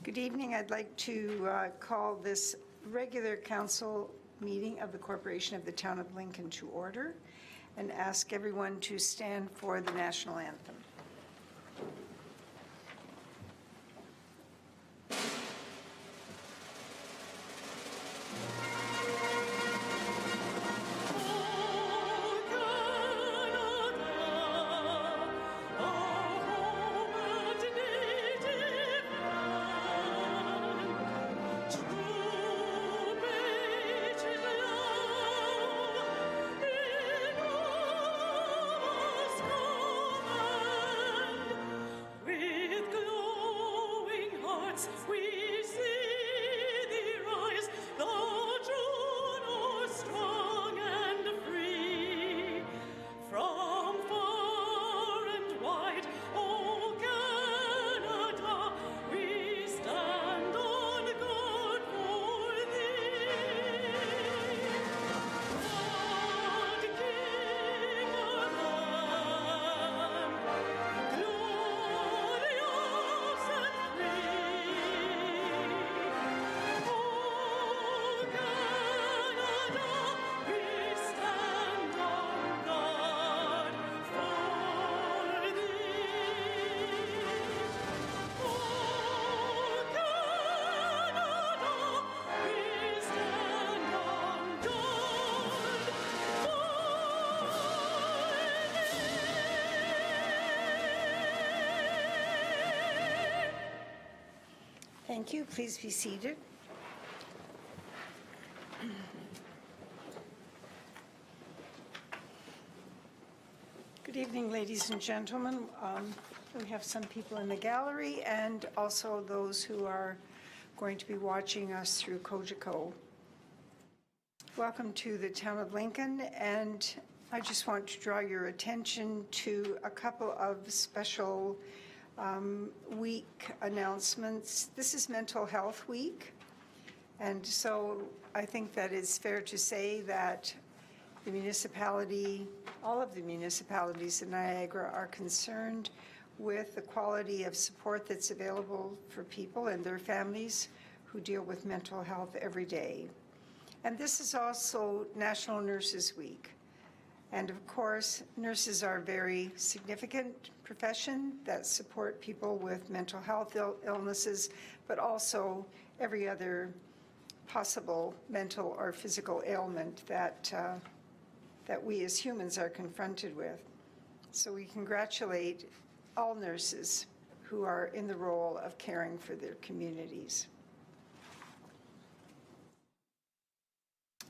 Good evening. I'd like to call this regular council meeting of the Corporation of the Town of Lincoln to order and ask everyone to stand for the national anthem. Thank you. Please be seated. Good evening, ladies and gentlemen. We have some people in the gallery and also those who are going to be watching us through Cogeco. Welcome to the Town of Lincoln, and I just want to draw your attention to a couple of special week announcements. This is Mental Health Week, and so I think that it's fair to say that the municipality, all of the municipalities in Niagara are concerned with the quality of support that's available for people and their families who deal with mental health every day. And this is also National Nurses Week. And of course, nurses are a very significant profession that support people with mental health illnesses, but also every other possible mental or physical ailment that we as humans are confronted with. So we congratulate all nurses who are in the role of caring for their communities.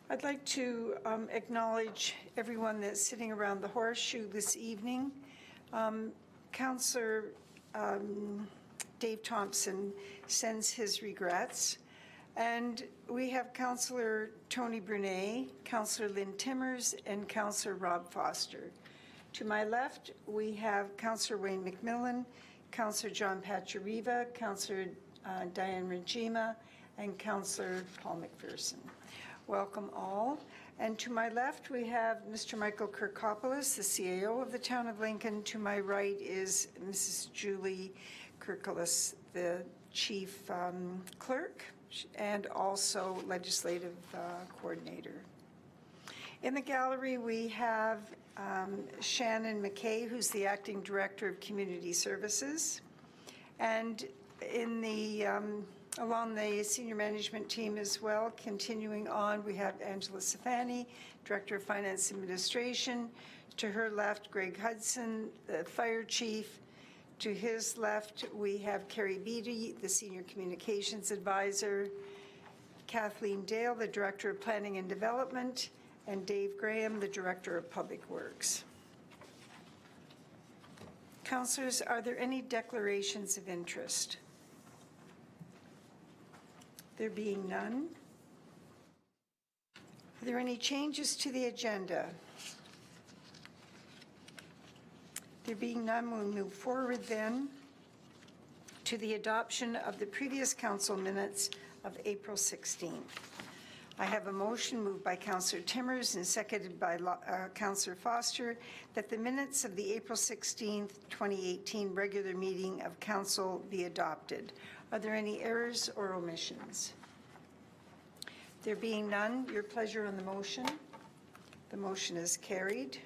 I'd like to acknowledge everyone that's sitting around the horseshoe this evening. Councillor Dave Thompson sends his regrets. And we have Councillor Tony Brunet, Councillor Lynn Timmers, and Councillor Rob Foster. To my left, we have Councillor Wayne McMillan, Councillor John Pachariva, Councillor Diane Regima, and Councillor Paul McPherson. Welcome all. And to my left, we have Mr. Michael Kirkopoulos, the CAO of the Town of Lincoln. To my right is Mrs. Julie Kirkoulos, the Chief Clerk and also Legislative Coordinator. In the gallery, we have Shannon McKay, who's the Acting Director of Community Services. And in the along the senior management team as well, continuing on, we have Angela Safani, Director of Finance Administration. To her left, Greg Hudson, the Fire Chief. To his left, we have Carrie Beatty, the Senior Communications Advisor. Kathleen Dale, the Director of Planning and Development. And Dave Graham, the Director of Public Works. Councillors, are there any declarations of interest? There being none. Are there any changes to the agenda? There being none, we'll move forward then to the adoption of the previous council minutes of April 16th. I have a motion moved by Councillor Timmers and seconded by Councillor Foster that the minutes of the April 16th, 2018 regular meeting of Council be adopted. Are there any errors or omissions? There being none, your pleasure on the motion. The motion is carried.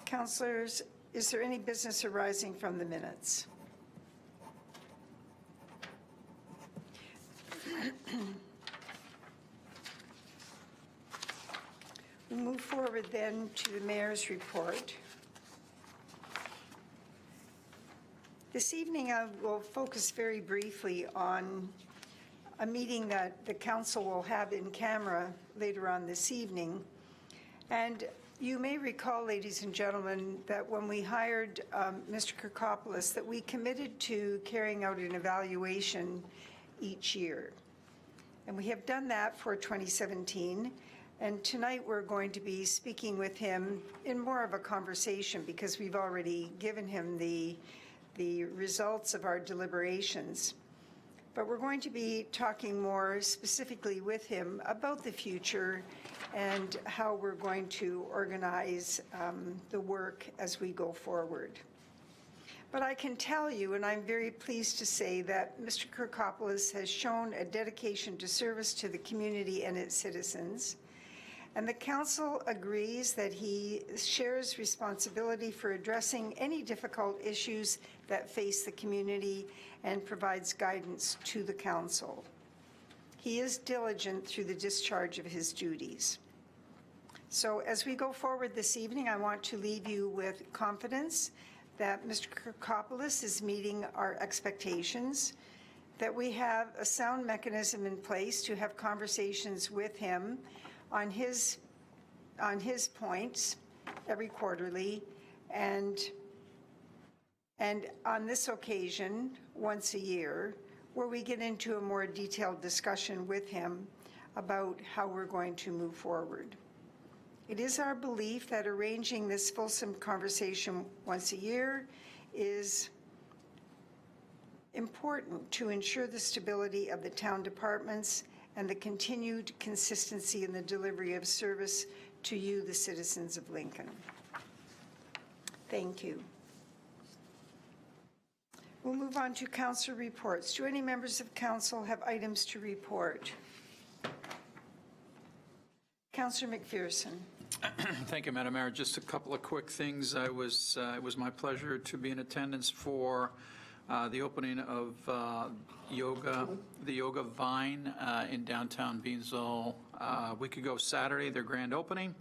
Councillors, is there any business arising from the minutes? We move forward then to the mayor's report. This evening I will focus very briefly on a meeting that the council will have in camera later on this evening. And you may recall, ladies and gentlemen, that when we hired Mr. Kirkopoulos, that we committed to carrying out an evaluation each year. And we have done that for 2017. And tonight we're going to be speaking with him in more of a conversation because we've already given him the results of our deliberations. But we're going to be talking more specifically with him about the future and how we're going to organize the work as we go forward. But I can tell you, and I'm very pleased to say, that Mr. Kirkopoulos has shown a dedication to service to the community and its citizens. And the council agrees that he shares responsibility for addressing any difficult issues that face the community and provides guidance to the council. He is diligent through the discharge of his duties. So as we go forward this evening, I want to leave you with confidence that Mr. Kirkopoulos is meeting our expectations, that we have a sound mechanism in place to have conversations with him on his points every quarterly, and on this occasion, once a year, where we get into a more detailed discussion with him about how we're going to move forward. It is our belief that arranging this fulsome conversation once a year is important to ensure the stability of the town departments and the continued consistency in the delivery of service to you, the citizens of Lincoln. Thank you. We'll move on to council reports. Do any members of council have items to report? Councillor McPherson. Thank you, Madam Mayor. Just a couple of quick things. It was my pleasure to be in attendance for the opening of the Yoga Vine in downtown Beamsville a week ago Saturday, their grand opening.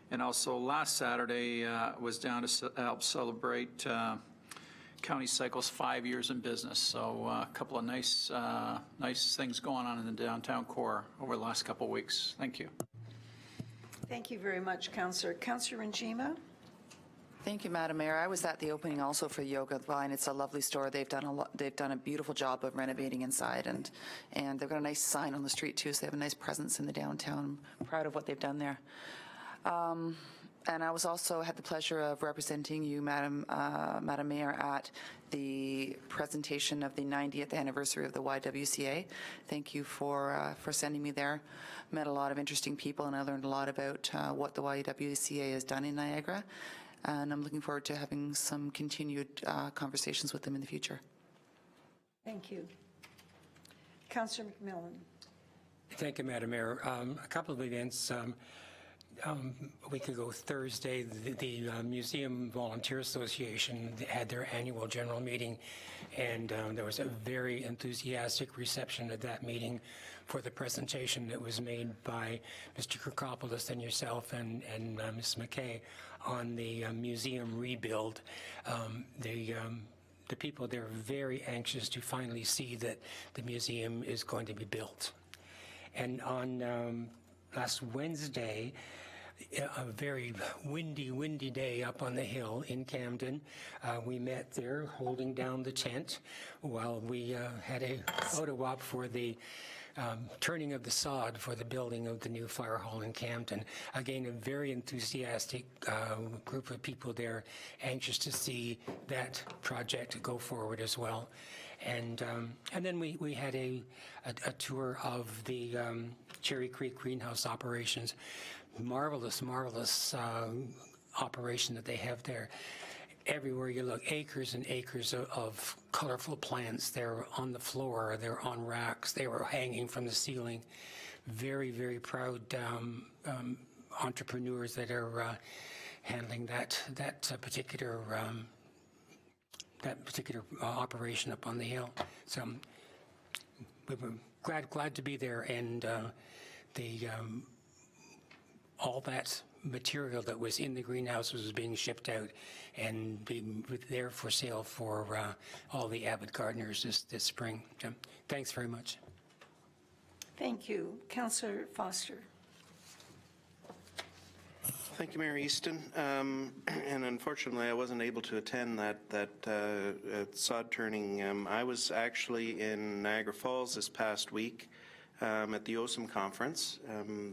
And also last Saturday was down to help celebrate County Cycle's 5 years in business. So a couple of nice things going on in the downtown core over the last couple of weeks. Thank you. Thank you very much, Councillor. Councillor Njima. Thank you, Madam Mayor. I was at the opening also for Yoga Vine. It's a lovely store. They've done a beautiful job of renovating inside, and they've got a nice sign on the street too. So they have a nice presence in the downtown. I'm proud of what they've done there. And I was also had the pleasure of representing you, Madam Mayor, at the presentation of the 90th anniversary of the YWCA. Thank you for sending me there. Met a lot of interesting people, and I learned a lot about what the YWCA has done in Niagara. And I'm looking forward to having some continued conversations with them in the future. Thank you. Councillor McMillan. Thank you, Madam Mayor. A couple of events. A week ago, Thursday, the Museum Volunteer Association had their annual general meeting, and there was a very enthusiastic reception at that meeting for the presentation that was made by Mr. Kirkopoulos and yourself and Ms. McKay on the museum rebuild. The people there are very anxious to finally see that the museum is going to be built. And on last Wednesday, a very windy day up on the hill in Camden. We met there holding down the tent while we had a photo op for the turning of the sod for the building of the new fire hall in Camden. Again, a very enthusiastic group of people there, anxious to see that project go forward as well. And then we had a tour of the Cherry Creek greenhouse operations. Marvelous operation that they have there. Everywhere you look, acres and acres of colorful plants. They're on the floor, they're on racks, they were hanging from the ceiling. Very, very proud entrepreneurs that are handling that particular operation up on the hill. So we were glad to be there, and all that material that was in the greenhouse was being shipped out and being there for sale for all the avid gardeners this spring. So, thanks very much. Thank you. Councillor Foster. Thank you, Mayor Easton. And unfortunately, I wasn't able to attend that sod turning. I was actually in Niagara Falls this past week at the OSAM conference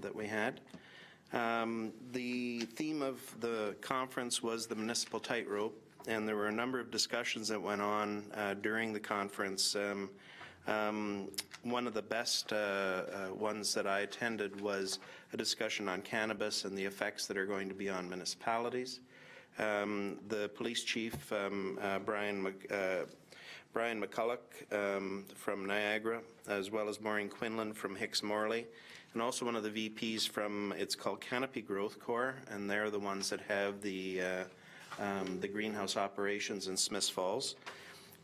that we had. The theme of the conference was the municipal tightrope, and there were a number of discussions that went on during the conference. One of the best ones that I attended was a discussion on cannabis and the effects that are going to be on municipalities. The police chief, Brian McCulloch from Niagara, as well as Maureen Quinlan from Hicks Morley, and also one of the VPs from, it's called Canopy Growth Corps, and they're the ones that have the greenhouse operations in Smiths Falls.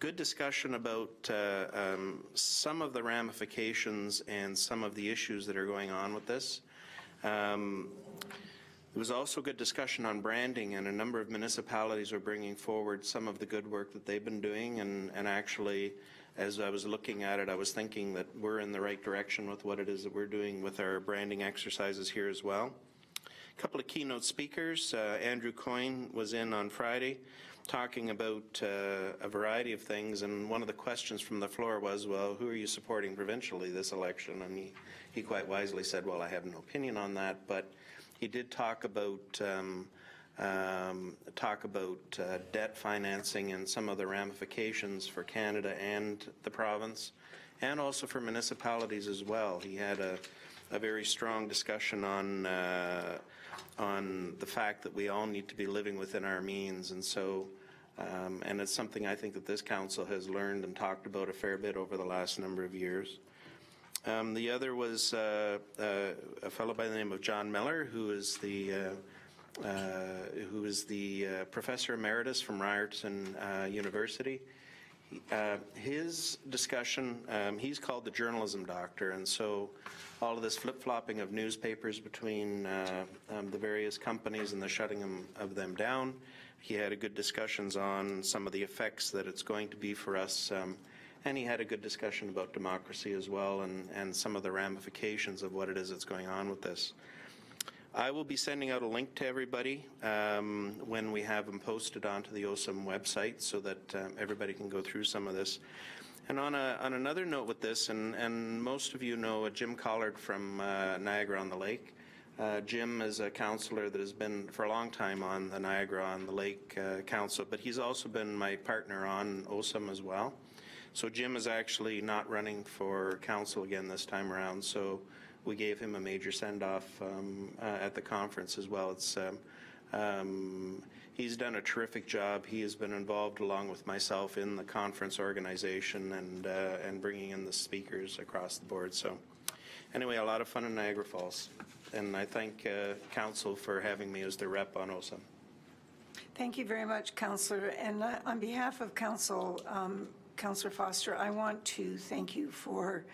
Good discussion about some of the ramifications and some of the issues that are going on with this. There was also good discussion on branding, and a number of municipalities are bringing forward some of the good work that they've been doing, and actually, as I was looking at it, I was thinking that we're in the right direction with what it is that we're doing with our branding exercises here as well. A couple of keynote speakers. Andrew Coyne was in on Friday talking about a variety of things, and one of the questions from the floor was, well, who are you supporting provincially this election? And he quite wisely said, well, I have no opinion on that, but he did talk about debt financing and some of the ramifications for Canada and the province, and also for municipalities as well. He had a very strong discussion on the fact that we all need to be living within our means, and so and it's something I think that this council has learned and talked about a fair bit over the last number of years. The other was a fellow by the name of John Miller, who is the Professor Emeritus from Ryerson University. His discussion, he's called the journalism doctor, and so all of this flip-flopping of newspapers between the various companies and the shutting of them down. He had a good discussions on some of the effects that it's going to be for us, and he had a good discussion about democracy as well, and some of the ramifications of what it is that's going on with this. I will be sending out a link to everybody when we have them posted onto the OSAM website so that everybody can go through some of this. And on another note with this, and most of you know Jim Collard from Niagara-on-the-Lake. Jim is a councillor that has been for a long time on the Niagara-on-the-Lake Council, but he's also been my partner on OSAM as well. So Jim is actually not running for council again this time around, so we gave him a major send-off at the conference as well. He's done a terrific job. He has been involved along with myself in the conference organization and bringing in the speakers across the board. So anyway, a lot of fun in Niagara Falls. And I thank Council for having me as their rep on OSAM. Thank you very much, Councillor. And on behalf of Councillor Foster, I want to thank you for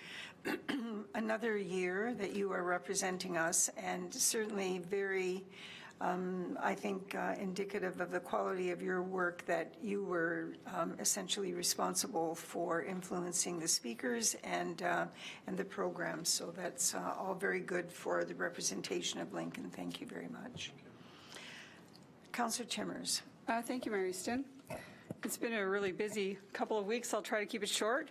another year that you are representing us, and certainly very, I think, indicative of the quality of your work, that you were essentially responsible for influencing the speakers and the program. So that's all very good for the representation of Lincoln. Thank you very much. Councillor Timmers. Thank you, Mayor Easton. It's been a really busy couple of weeks. I'll try to keep it short.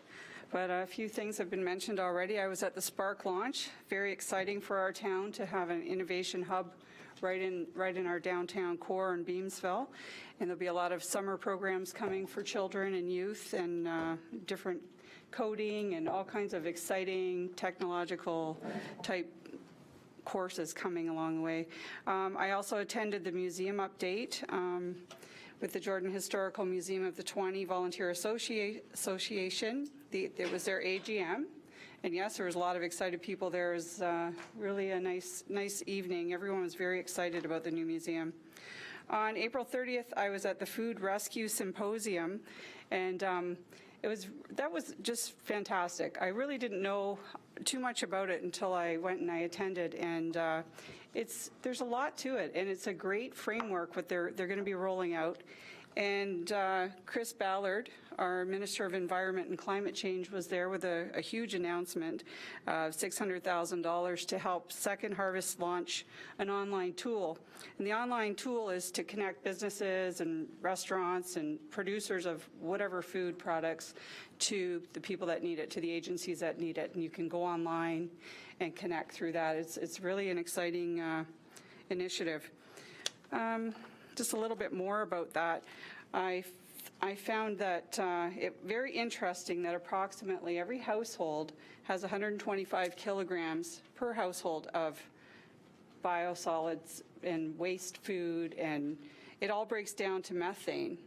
But a few things have been mentioned already. I was at the Spark launch. Very exciting for our town to have an innovation hub right in our downtown core in Beamsville. And there'll be a lot of summer programs coming for children and youth, and different coding and all kinds of exciting technological type courses coming along the way. I also attended the museum update with the Jordan Historical Museum of the 20 Volunteer Association. It was their AGM, and yes, there was a lot of excited people there. It was really a nice evening. Everyone was very excited about the new museum. On April 30th, I was at the Food Rescue Symposium, and that was just fantastic. I really didn't know too much about it until I went and I attended, and there's a lot to it, and it's a great framework what they're going to be rolling out. And Chris Ballard, our Minister of Environment and Climate Change, was there with a huge announcement of $600,000 to help Second Harvest launch an online tool. And the online tool is to connect businesses and restaurants and producers of whatever food products to the people that need it, to the agencies that need it. And you can go online and connect through that. It's really an exciting initiative. Just a little bit more about that. I found that very interesting that approximately every household has 125 kilograms per household of biosolids and waste food, and it all breaks down to methane,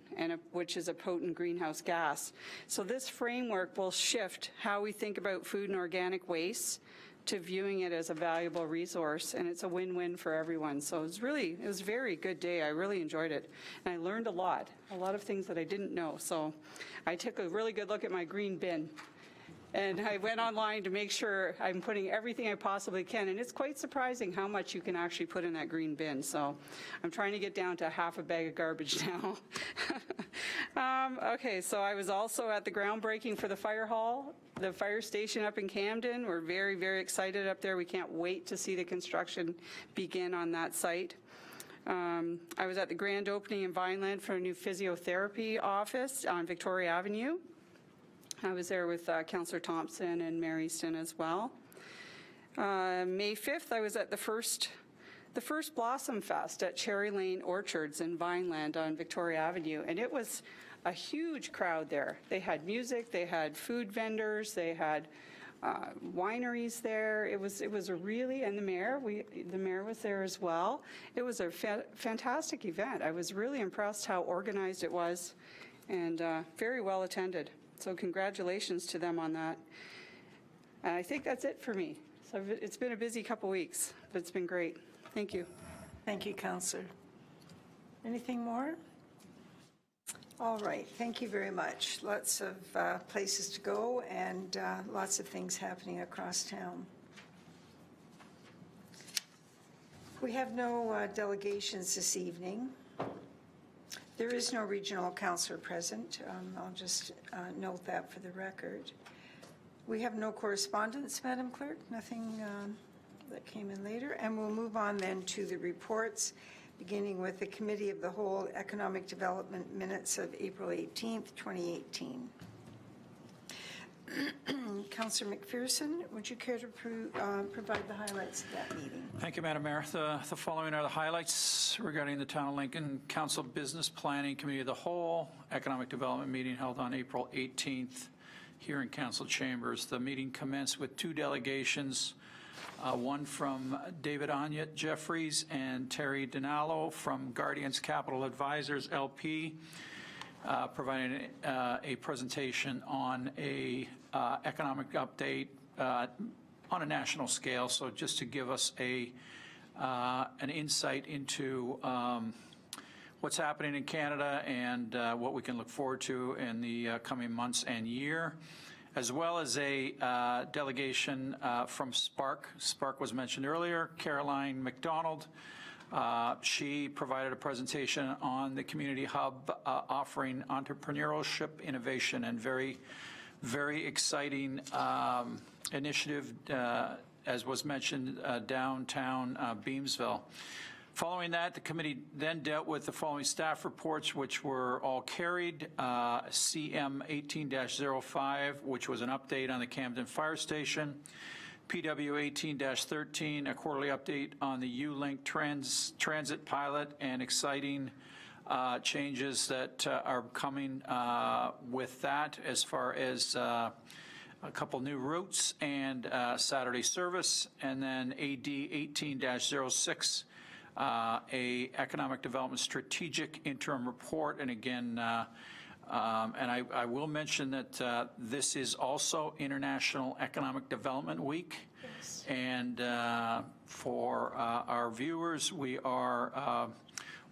which is a potent greenhouse gas. So this framework will shift how we think about food and organic waste to viewing it as a valuable resource, and it's a win-win for everyone. So it was a very good day. I really enjoyed it, and I learned a lot of things that I didn't know. So I took a really good look at my green bin, and I went online to make sure I'm putting everything I possibly can, and it's quite surprising how much you can actually put in that green bin. So I'm trying to get down to half a bag of garbage now. Okay, so I was also at the groundbreaking for the fire hall, the fire station up in Camden. We're very, very excited up there. We can't wait to see the construction begin on that site. I was at the grand opening in Vineland for a new physiotherapy office on Victoria Avenue. I was there with Councillor Thompson and Mary Easton as well. May 5th, I was at the first Blossom Fest at Cherry Lane Orchards in Vineland on Victoria Avenue, and it was a huge crowd there. They had music, they had food vendors, they had wineries there. It was a really, and the mayor was there as well. It was a fantastic event. I was really impressed how organized it was, and very well attended. So congratulations to them on that. And I think that's it for me. So it's been a busy couple weeks, but it's been great. Thank you. Thank you, Councillor. Anything more? All right, thank you very much. Lots of places to go and lots of things happening across town. We have no delegations this evening. There is no regional councillor present. I'll just note that for the record. We have no correspondence, Madam Clerk, nothing that came in later. And we'll move on then to the reports, beginning with the Committee of the Whole Economic Development Minutes of April 18th, 2018. Councillor McPherson, would you care to provide the highlights of that meeting? Thank you, Madam Mayor. The following are the highlights regarding the Town of Lincoln Council Business Planning Committee of the Whole Economic Development meeting held on April 18th here in Council Chambers. The meeting commenced with two delegations, one from David Onyett Jeffries and Terry Dinallo from Guardians Capital Advisors, LP, providing a presentation on a economic update on a national scale. So just to give us an insight into what's happening in Canada and what we can look forward to in the coming months and year, as well as a delegation from Spark. Spark was mentioned earlier, Caroline McDonald. She provided a presentation on the Community Hub offering entrepreneurship, innovation, and very, very exciting initiative, as was mentioned, downtown Beamsville. Following that, the committee then dealt with the following staff reports, which were all carried. CM 18-05, which was an update on the Camden Fire Station. PW 18-13, a quarterly update on the U-Link transit pilot and exciting changes that are coming with that, as far as a couple new routes and Saturday service. And then AD 18-06, a economic development strategic interim report. And again, and I will mention that this is also International Economic Development Week. Yes. And for our viewers, we are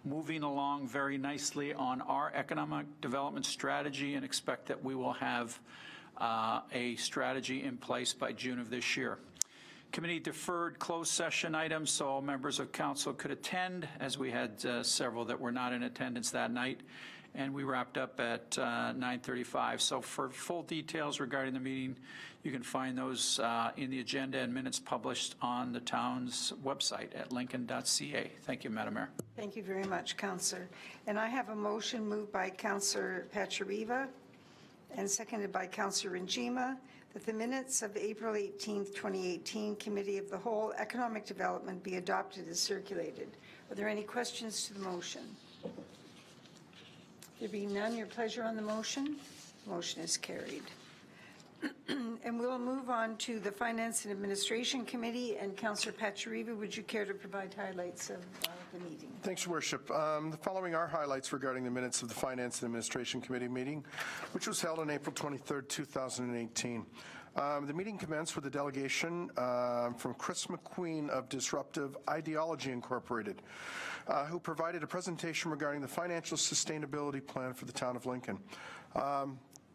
moving along very nicely on our economic development strategy and expect that we will have a strategy in place by June of this year. Committee deferred closed session items so all members of council could attend, as we had several that were not in attendance that night. And we wrapped up at 9:35. So for full details regarding the meeting, you can find those in the agenda and minutes published on the town's website at lincoln.ca. Thank you, Madam Mayor. Thank you very much, Councillor. And I have a motion moved by Councillor Pachariva and seconded by Councillor Njima that the minutes of April 18th, 2018 Committee of the Whole Economic Development be adopted as circulated. Are there any questions to the motion? There being none, your pleasure on the motion? Motion is carried. And we'll move on to the Finance and Administration Committee. And Councillor Pachariva, would you care to provide highlights of the meeting? Thanks, Your Worship. The following are highlights regarding the minutes of the Finance and Administration Committee meeting, which was held on April 23rd, 2018. The meeting commenced with a delegation from Chris McQueen of Disruptive Ideology Incorporated, who provided a presentation regarding the financial sustainability plan for the town of Lincoln.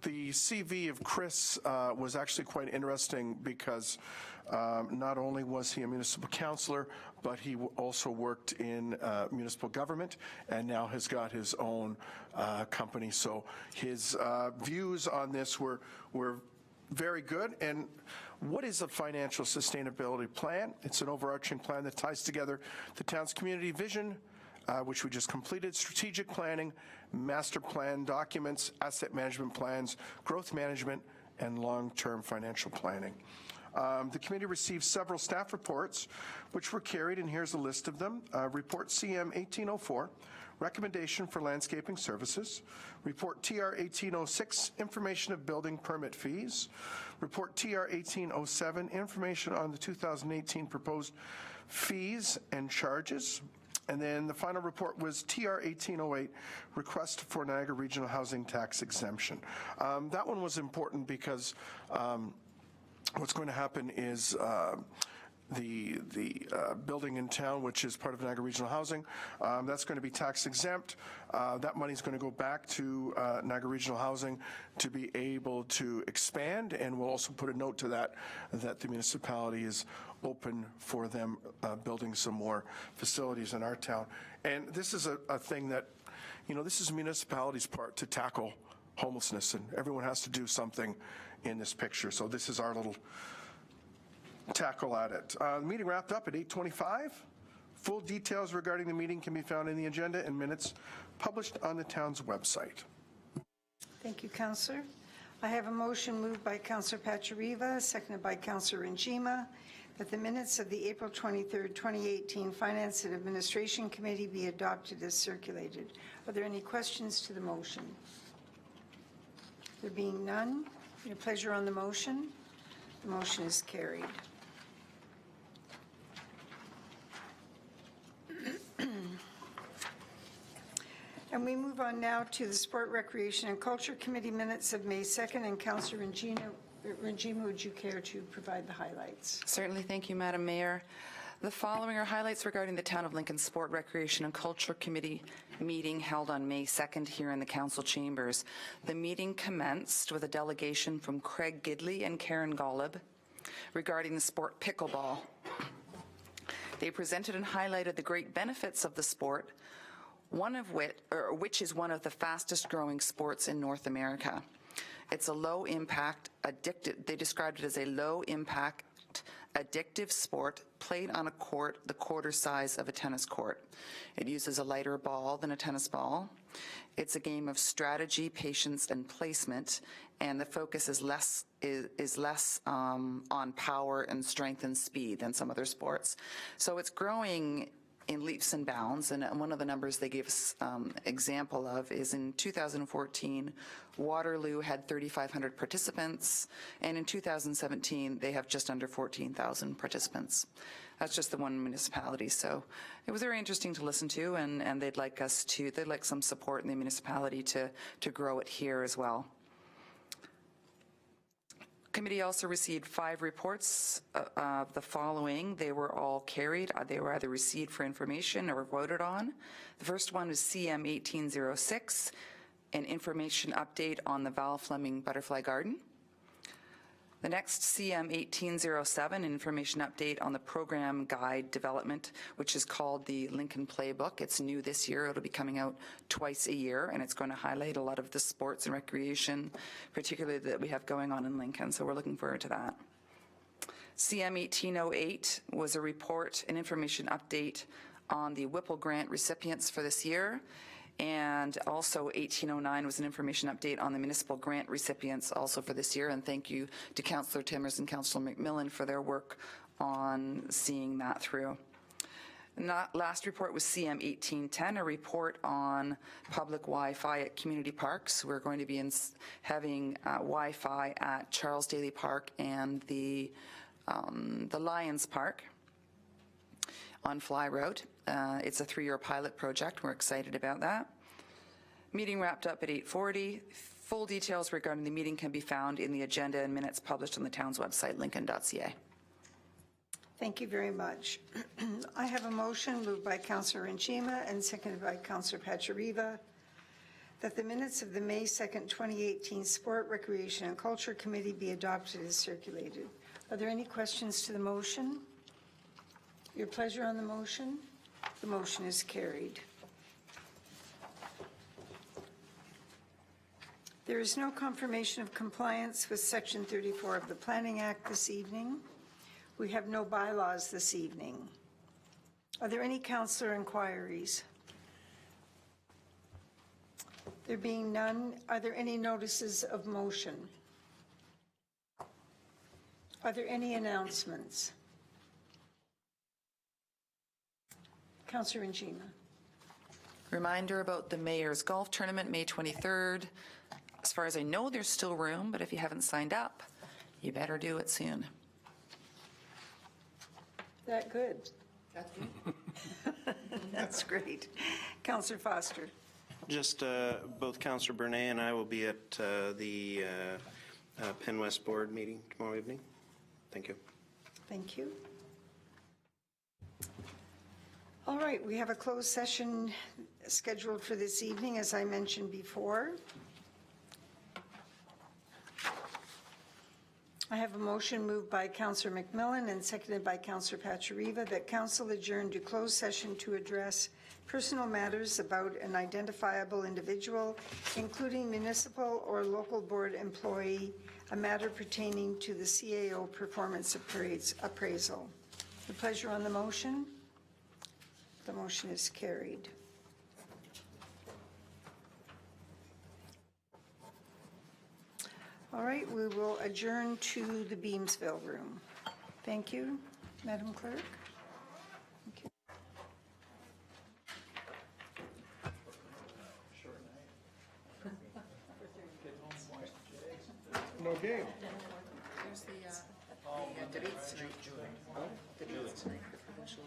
The CV of Chris was actually quite interesting because not only was he a municipal councillor, but he also worked in municipal government and now has got his own company. So his views on this were very good. And what is a financial sustainability plan? It's an overarching plan that ties together the town's community vision, which we just completed, strategic planning, master plan documents, asset management plans, growth management, and long-term financial planning. The committee received several staff reports, which were carried, and here's a list of them. Report CM 1804, Recommendation for Landscaping Services. Report TR 1806, Information of Building Permit Fees. Report TR 1807, Information on the 2018 Proposed Fees and Charges. And then the final report was TR 1808, Request for Niagara Regional Housing Tax Exemption. That one was important because what's going to happen is the building in town, which is part of Niagara Regional Housing, that's going to be tax exempt. That money is going to go back to Niagara Regional Housing to be able to expand, and we'll also put a note to that the municipality is open for them building some more facilities in our town. And this is a thing that, this is a municipality's part to tackle homelessness, and everyone has to do something in this picture. So this is our little tackle at it. The meeting wrapped up at 8:25. Full details regarding the meeting can be found in the agenda and minutes published on the town's website. Thank you, Councillor. I have a motion moved by Councillor Pachariva, seconded by Councillor Njima, that the minutes of the April 23rd, 2018 Finance and Administration Committee be adopted as circulated. Are there any questions to the motion? There being none, your pleasure on the motion? The motion is carried. And we move on now to the Sport, Recreation, and Culture Committee minutes of May 2nd. And Councillor Njima, would you care to provide the highlights? Certainly. Thank you, Madam Mayor. The following are highlights regarding the Town of Lincoln Sport, Recreation, and Culture Committee meeting held on May 2nd here in the council chambers. The meeting commenced with a delegation from Craig Gidley and Karen Golub regarding the sport pickleball. They presented and highlighted the great benefits of the sport, which is one of the fastest growing sports in North America. It's a low impact, they described it as a low impact, addictive sport played on a court the quarter size of a tennis court. It uses a lighter ball than a tennis ball. It's a game of strategy, patience, and placement, and the focus is less on power and strength and speed than some other sports. So it's growing in leaps and bounds, and one of the numbers they gave us example of is in 2014, Waterloo had 3,500 participants, and in 2017, they have just under 14,000 participants. That's just the one municipality, so it was very interesting to listen to, and they'd like some support in the municipality to grow it here as well. Committee also received 5 reports of the following. They were all carried. They were either received for information or voted on. The first one is CM 1806, an information update on the Val Fleming Butterfly Garden. The next, CM 1807, an information update on the program guide development, which is called the Lincoln Playbook. It's new this year. It'll be coming out twice a year, and it's going to highlight a lot of the sports and recreation, particularly that we have going on in Lincoln, so we're looking forward to that. CM 1808 was a report, an information update on the Whipple Grant recipients for this year. And also 1809 was an information update on the municipal grant recipients also for this year. And thank you to Councillor Timmers and Councillor McMillan for their work on seeing that through. And last report was CM 1810, a report on public Wi-Fi at community parks. We're going to be having Wi-Fi at Charles Daly Park and the Lions Park on Fly Road. It's a 3-year pilot project. We're excited about that. Meeting wrapped up at 8:40. Full details regarding the meeting can be found in the agenda and minutes published on the town's website, lincoln.ca. Thank you very much. I have a motion moved by Councillor Njima and seconded by Councillor Pachariva that the minutes of the May 2nd, 2018 Sport, Recreation and Culture Committee be adopted as circulated. Are there any questions to the motion? Your pleasure on the motion? The motion is carried. There is no confirmation of compliance with Section 34 of the Planning Act this evening. We have no bylaws this evening. Are there any councillor inquiries? There being none, are there any notices of motion? Are there any announcements? Councillor Njima. Reminder about the Mayor's Golf Tournament, May 23rd. As far as I know, there's still room, but if you haven't signed up, you better do it soon. That good? That's good. That's great. Councillor Foster. Just both Councillor Bernay and I will be at the Penn West Board meeting tomorrow evening. Thank you. Thank you. All right, we have a closed session scheduled for this evening, as I mentioned before. I have a motion moved by Councillor McMillan and seconded by Councillor Pachariva that council adjourn to closed session to address personal matters about an identifiable individual, including municipal or local board employee, a matter pertaining to the CAO performance appraisal. The pleasure on the motion? The motion is carried. All right, we will adjourn to the Beamsville room. Thank you, Madam Clerk. Thank you. No game. There's the debates tonight. Debates tonight for provincial.